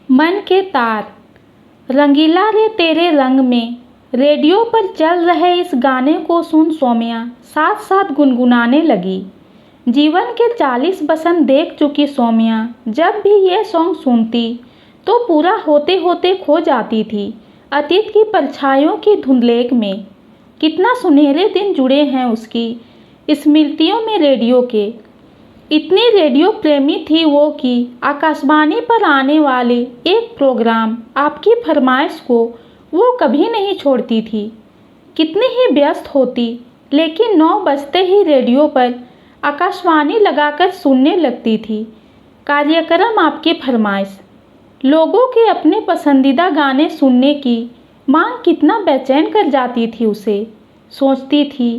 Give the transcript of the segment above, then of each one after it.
मन के तार। रंगीला रे तेरे रंग में रेडियो पर चल रहे इस गाने को सुन सौम्या साथ साथ गुनगुनाने लगी। जीवन के 40 बसंत देख चुकी सौम्या जब भी ये सॉन्ग सुनती तो पूरा होते होते खो जाती थी अतीत की परछाइयों की धुंधलेक में। कितना सुनहरे दिन जुड़े हैं उसकी स्मृतियों में रेडियो के। इतनी रेडियो प्रेमी थी वो कि आकाशवाणी पर आने वाले एक प्रोग्राम आपकी फरमाइश को वो कभी नहीं छोड़ती थी। कितनी ही व्यस्त होती लेकिन 9 बजते ही रेडियो पर आकाशवाणी लगाकर सुनने लगती थी। कार्यक्रम आपकी फरमाइश। लोगों के अपने पसंदीदा गाने सुनने की मांग कितना बेचैन कर जाती थी उसे। सोचती थी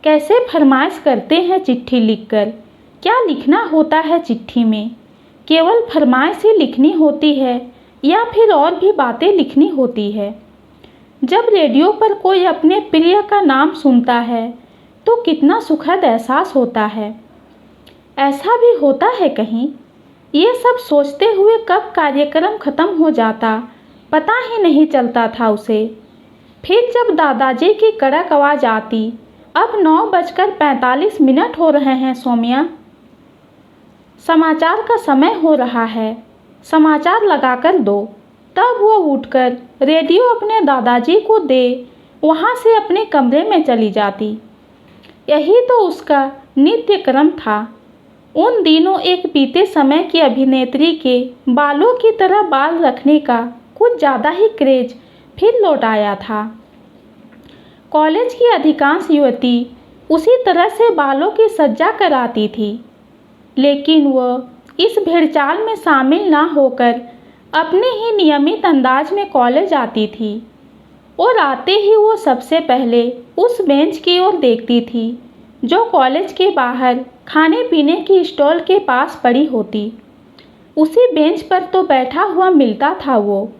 कैसे फरमाइश करते हैं चिट्ठी लिखकर। क्या लिखना होता है चिट्ठी में? केवल फरमाइश ही लिखनी होती है या फिर और भी बातें लिखनी होती है? जब रेडियो पर कोई अपने प्रिय का नाम सुनता है तो कितना सुखद एहसास होता है। ऐसा भी होता है कहीं? ये सब सोचते हुए कब कार्यक्रम खत्म हो जाता पता ही नहीं चलता था उसे। फिर जब दादाजी की कड़क आवाज़ आती, अब 9:45 हो रहे हैं सौम्या, समाचार का समय हो रहा है, समाचार लगाकर दो। तब वो उठकर रेडियो अपने दादाजी को दे वहाँ से अपने कमरे में चली जाती। यही तो उसका नित्य क्रम था। उन दिनों एक बीते समय की अभिनेत्री के बालों की तरह बाल रखने का कुछ ज़्यादा ही क्रेज फिर लौट आया था। कॉलेज की अधिकांश युवती उसी तरह से बालों की सज्जा कराती थी, लेकिन वह इस भेड़चाल में शामिल ना होकर अपने ही नियमित अंदाज में कॉलेज आती थी और आते ही वो सबसे पहले उस बेंच की ओर देखती थी जो कॉलेज के बाहर खाने पीने की स्टॉल के पास पड़ी होती। उसी बेंच पर तो बैठा हुआ मिलता था वो,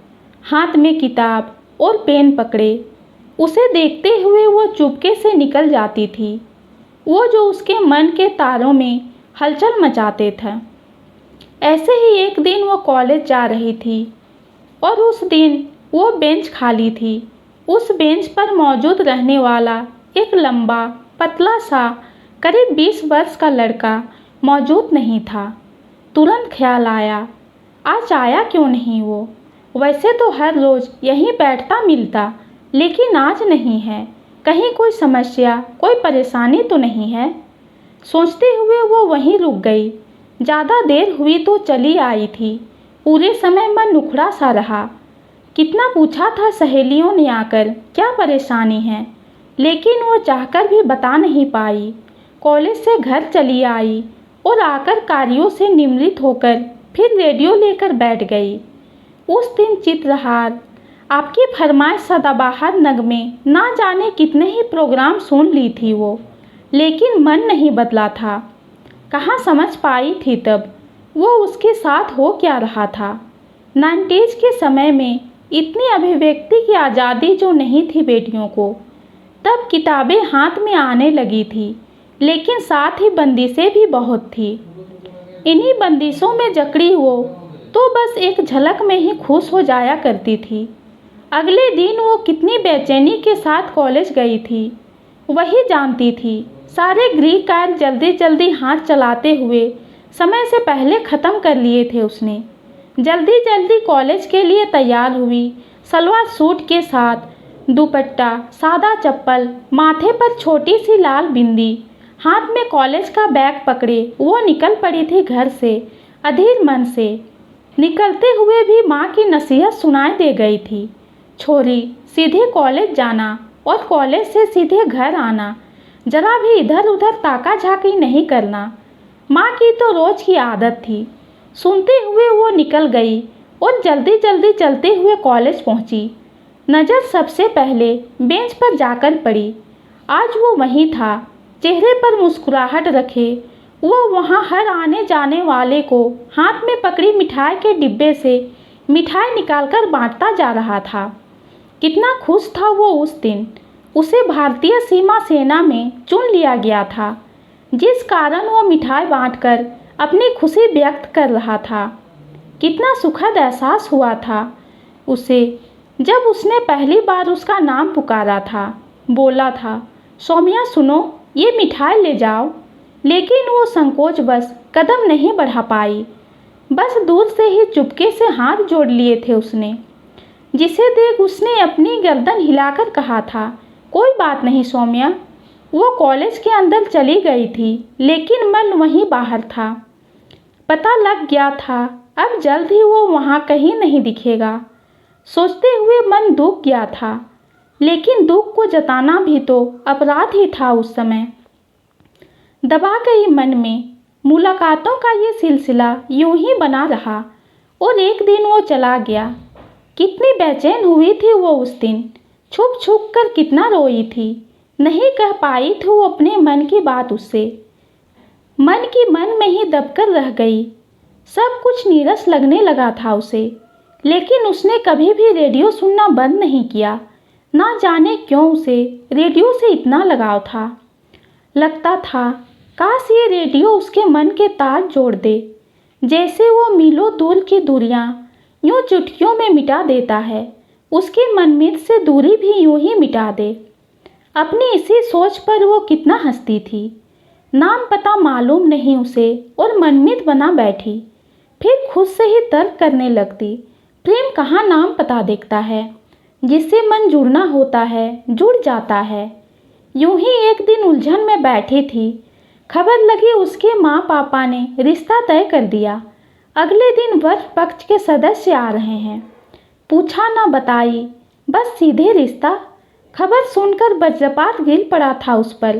हाथ में किताब और पेन पकड़े। उसे देखते हुए वो चुपके से निकल जाती थी, वो जो उसके मन के तारों में हलचल मचाते थे। ऐसे ही एक दिन वो कॉलेज जा रही थी और उस दिन वो बेंच खाली थी। उस बेंच पर मौजूद रहने वाला एक लंबा पतला सा करीब 20 वर्ष का लड़का मौजूद नहीं था। तुरंत ख्याल आया, आज आया क्यों नहीं वो? वैसे तो हर रोज़ यहीं बैठता मिलता, लेकिन आज नहीं है। कहीं कोई समस्या, कोई परेशानी तो नहीं है? सोचते हुए वो वहीं रुक गई। ज़्यादा देर हुई तो चली आई थी। पूरे समय मन उखड़ा सा रहा। कितना पूछा था सहेलियों ने आकर क्या परेशानी है, लेकिन वो चाहकर भी बता नहीं पाई। कॉलेज से घर चली आई और आकर कार्यों से निमृत होकर फिर रेडियो लेकर बैठ गई। उस दिन चित्रहार आपकी फरमाइश सदाबहार नगमे ना जाने कितने ही प्रोग्राम सुन ली थी वो, लेकिन मन नहीं बदला था। कहाँ समझ पाई थी तब वो उसके साथ हो क्या रहा था। 90s के समय में इतनी अभिव्यक्ति की आज़ादी जो नहीं थी बेटियों को, तब किताबें हाथ में आने लगी थी, लेकिन साथ ही बंदिशें भी बहुत थी। इन्हीं बंदिशों में जकड़ी वो तो बस एक झलक में ही खुश हो जाया करती थी। अगले दिन वो कितनी बेचैनी के साथ कॉलेज गई थी वही जानती थी। सारे गृह कार्य जल्दी जल्दी हाथ चलाते हुए समय से पहले ख़त्म कर लिए थे उसने। जल्दी जल्दी कॉलेज के लिए तैयार हुई। सलवार सूट के साथ दुपट्टा, सादा चप्पल, माथे पर छोटी सी लाल बिंदी, हाथ में कॉलेज का बैग पकड़े वो निकल पड़ी थी घर से अधीर मन से। निकलते हुए भी माँ की नसीहत सुनाई दे गई थी, छोरी सीधे कॉलेज जाना और कॉलेज से सीधे घर आना, जरा भी इधर उधर ताका झाकी नहीं करना। माँ की तो रोज की आदत थी। सुनते हुए वो निकल गई और जल्दी जल्दी चलते हुए कॉलेज पहुँची। नज़र सबसे पहले बेंच पर जाकर पड़ी। आज वो वहीं था, चेहरे पर मुस्कुराहट रखे वो वहाँ हर आने जाने वाले को हाथ में पकड़ी मिठाई के डिब्बे से मिठाई निकालकर बांटता जा रहा था। कितना खुश था वो उस दिन। उसे भारतीय सीमा सेना में चुन लिया गया था, जिस कारण वो मिठाई बांटकर अपनी खुशी व्यक्त कर रहा था। कितना सुखद एहसास हुआ था उसे जब उसने पहली बार उसका नाम पुकारा था, बोला था, सौम्या सुनो, ये मिठाई ले जाओ। लेकिन वो संकोचवश कदम नहीं बढ़ा पाई। बस दूर से ही चुपके से हाथ जोड़ लिए थे उसने। जिसे देख उसने अपनी गर्दन हिलाकर कहा था, कोई बात नहीं सौम्या। वो कॉलेज के अंदर चली गई थी, लेकिन मन वहीं बाहर था। पता लग गया था अब जल्द ही वो वहाँ कहीं नहीं दिखेगा। सोचते हुए मन दुख गया था, लेकिन दुख को जताना भी तो अपराध ही था उस समय। दबा गई मन में मुलाकातों का ये सिलसिला यूं ही बना रहा और एक दिन वो चला गया। कितनी बेचैन हुई थी वो उस दिन, छुप छुप कर कितना रोई थी। नहीं कह पाई थी वो अपने मन की बात उससे। मन की मन में ही दबकर रह गई। सब कुछ नीरस लगने लगा था उसे, लेकिन उसने कभी भी रेडियो सुनना बंद नहीं किया। ना जाने क्यों उसे रेडियो से इतना लगाव था। लगता था काश ये रेडियो उसके मन के तार जोड़ दे, जैसे वो मीलों दूर की दूरियां यूं चुटकियों में मिटा देता है, उसके मनमीत से दूरी भी यूं ही मिटा दे। अपनी इसी सोच पर वो कितना हंसती थी। नाम पता मालूम नहीं उसे और मनमीत बना बैठी। फिर खुद से ही तर्क करने लगती, प्रेम कहाँ नाम पता देखता है। जिससे मन जुड़ना होता है जुड़ जाता है। यूं ही एक दिन उलझन में बैठी थी, खबर लगी उसके माँ पापा ने रिश्ता तय कर दिया। अगले दिन वर पक्ष के सदस्य आ रहे हैं। पूछा ना बताई, बस सीधे रिश्ता। खबर सुनकर वज्रपात गिर पड़ा था उस पर।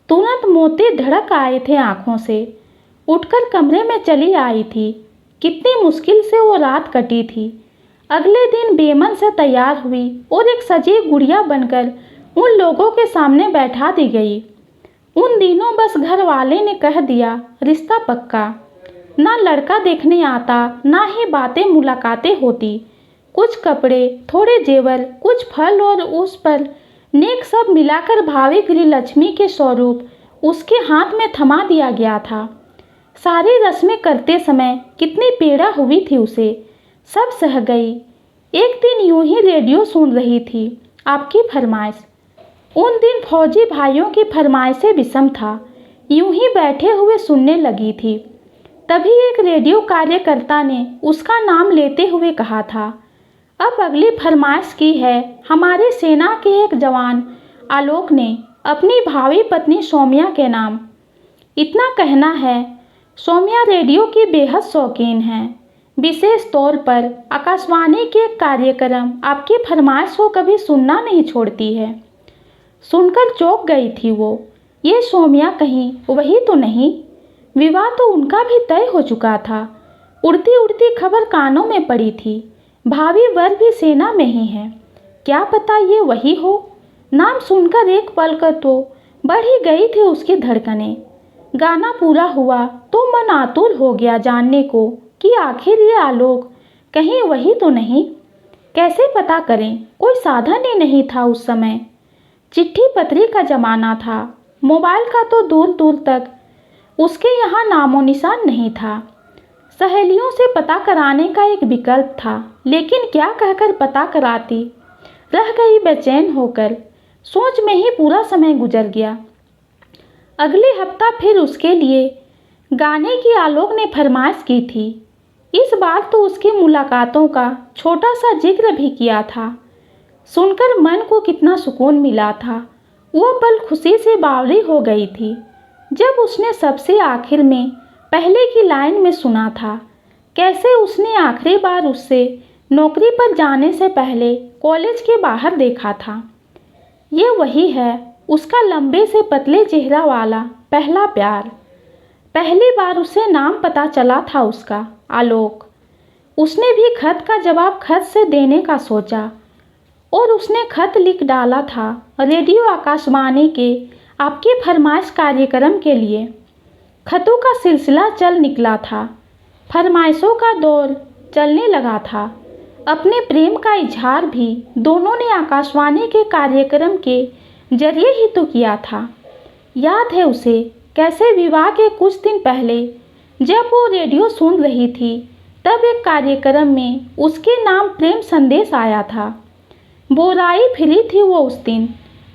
तुरंत मोती धड़क आए थे आंखों से। उठकर कमरे में चली आई थी। कितनी मुश्किल से वो रात कटी थी। अगले दिन बेमन से तैयार हुई और एक सजी गुड़िया बनकर उन लोगों के सामने बैठा दी गई। उन दिनों बस घर वाले ने कह दिया रिश्ता पक्का। ना लड़का देखने आता, ना ही बातें मुलाकातें होती। कुछ कपड़े, थोड़े जेवर, कुछ फल और उस पर नेक सब मिलाकर भावी गृह लक्ष्मी के स्वरूप उसके हाथ में थमा दिया गया था। सारी रस्में करते समय कितनी पीड़ा हुई थी उसे, सब सह गई। एक दिन यूं ही रेडियो सुन रही थी, आपकी फरमाइश। उन दिन फौजी भाइयों की फरमाइशें विषम था। यूं ही बैठे हुए सुनने लगी थी। तभी एक रेडियो कार्यकर्ता ने उसका नाम लेते हुए कहा था, अब अगली फरमाइश की है हमारे सेना के एक जवान आलोक ने अपनी भावी पत्नी सौम्या के नाम। इतना कहना है, सौम्या रेडियो की बेहद शौकीन है। विशेष तौर पर आकाशवाणी के कार्यक्रम आपकी फरमाइश को कभी सुनना नहीं छोड़ती है। सुनकर चौंक गई थी वो। ये सौम्या कहीं वही तो नहीं? विवाह तो उनका भी तय हो चुका था। उड़ती उड़ती खबर कानों में पड़ी थी, भावी वर भी सेना में ही है। क्या पता ये वही हो? नाम सुनकर एक पल कर तो बढ़ ही गई थी उसकी धड़कनें। गाना पूरा हुआ तो मन आतुर हो गया जानने को कि आखिर ये आलोक कहीं वही तो नहीं। कैसे पता करें? कोई साधन ही नहीं था उस समय। चिट्ठी पत्री का जमाना था, मोबाइल का तो दूर दूर तक उसके यहाँ नामो निशान नहीं था। सहेलियों से पता कराने का एक विकल्प था, लेकिन क्या कहकर पता कराती? रह गई बेचैन होकर। सोच में ही पूरा समय गुजर गया। अगले हफ्ता फिर उसके लिए गाने की आलोक ने फरमाइश की थी। इस बार तो उसकी मुलाकातों का छोटा सा जिक्र भी किया था। सुनकर मन को कितना सुकून मिला था। वो पल खुशी से बावरी हो गई थी जब उसने सबसे आखिर में पहले की लाइन में सुना था, कैसे उसने आखिरी बार उससे नौकरी पर जाने से पहले कॉलेज के बाहर देखा था। ये वही है, उसका लंबे से पतले चेहरा वाला पहला प्यार। पहली बार उसे नाम पता चला था उसका, आलोक। उसने भी खत का जवाब खत से देने का सोचा और उसने खत लिख डाला था रेडियो आकाशवाणी के आपकी फरमाइश कार्यक्रम के लिए। खतों का सिलसिला चल निकला था। फरमाइशों का दौर चलने लगा था। अपने प्रेम का इजहार भी दोनों ने आकाशवाणी के कार्यक्रम के जरिए ही तो किया था। याद है उसे कैसे विवाह के कुछ दिन पहले जब वो रेडियो सुन रही थी, तब एक कार्यक्रम में उसके नाम प्रेम संदेश आया था। बोराई फिरी थी वो उस दिन,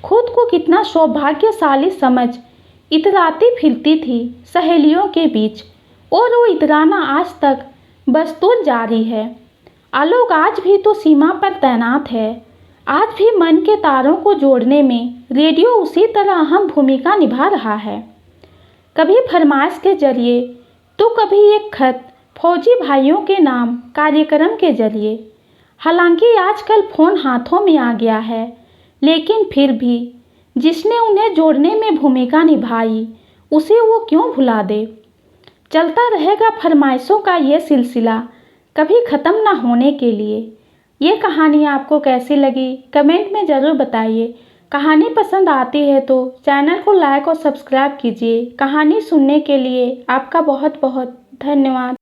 खुद को कितना सौभाग्यशाली समझ इतराती फिरती थी सहेलियों के बीच, और वो इतराना आज तक बस्तूर जारी है। आलोक आज भी तो सीमा पर तैनात है। आज भी मन के तारों को जोड़ने में रेडियो उसी तरह अहम भूमिका निभा रहा है, कभी फरमाइश के जरिए तो कभी एक खत फौजी भाइयों के नाम कार्यक्रम के जरिए। हालांकि आजकल फ़ोन हाथों में आ गया है, लेकिन फिर भी जिसने उन्हें जोड़ने में भूमिका निभाई उसे वो क्यों भुला दे। चलता रहेगा फरमाइशों का ये सिलसिला कभी ख़त्म ना होने के लिए। ये कहानी आपको कैसी लगी कमेंट में ज़रूर बताइए। कहानी पसंद आती है तो चैनल को लाइक और सब्सक्राइब कीजिए। कहानी सुनने के लिए आपका बहुत बहुत धन्यवाद।